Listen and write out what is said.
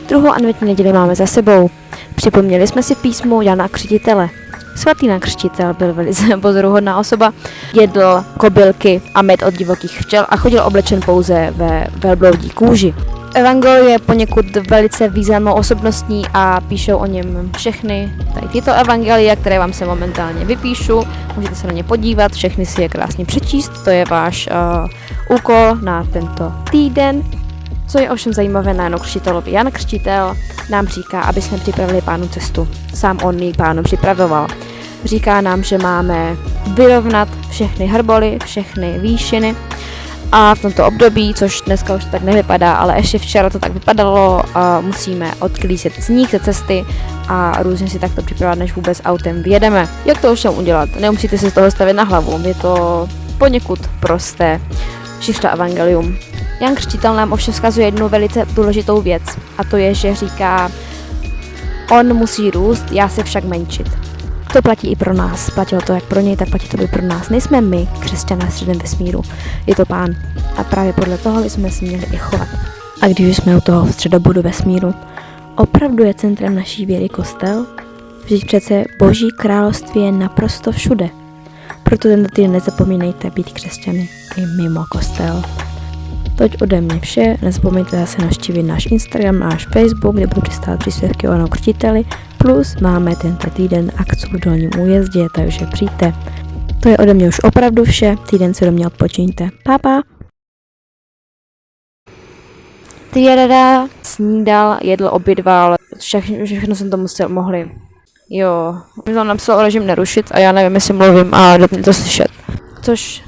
Druhou adventní neděli máme za sebou. Připomněli jsme si písmo Jana Křtitele. Svatý Jan Křtitel byl velice pozoruhodná osoba, jedl kobylky a med od divokých včel a chodil oblečen pouze ve velbloudí kůži. Evangelium je poněkud velice významnou osobností a píšou o něm všechny tady tyto evangelia, které vám se momentálně vypíšu. Můžete se na ně podívat, všechny si je krásně přečíst, to je váš úkol na tento týden. Co je ovšem zajímavé na Janu Křtitelovi, Jan Křtitel nám říká, aby jsme připravili Pánu cestu. Sám on ji Pánu připravoval. Říká nám, že máme vyrovnat všechny hrboly, všechny výšiny a v tomto období, což dneska už to tak nevypadá, ale ještě včera to tak vypadalo, musíme odklízet sníh ze cesty a různě si takto připravovat, než vůbec autem vyjedeme. Jak to ovšem udělat? Nemusíte si z toho stavit na hlavu, je to poněkud prosté. Šifra Evangelium. Jan Křtitel nám ovšem vzkazuje jednu velice důležitou věc a to je, že říká, on musí růst, já se však menšit. To platí i pro nás. Platilo to jak pro něj, tak platí to i pro nás. Nejsme my, křesťané středem vesmíru. Je to Pán. A právě podle toho bychom si měli i chovat. A když jsme u toho středobodu vesmíru, opravdu je centrem naší víry kostel? Vždyť přece Boží království je naprosto všude. Proto tento týden nezapomínejte být křesťany i mimo kostel. Toť ode mě vše, nezapomeňte zase navštívit náš Instagram, náš Facebook, kde budu přistát příspěvky o Janu Křtiteli, plus máme tento týden akci v Dolním Újezdě, takže přijďte. To je ode mě už opravdu vše, týden si do mě odpočiňte. Pa! Tyjada snídal, jedl, obědval, všechno jsem to musel, mohli. Jo, mi tam napsal režim nerušit a já nevím, jestli mluvím a jde mě to slyšet. Což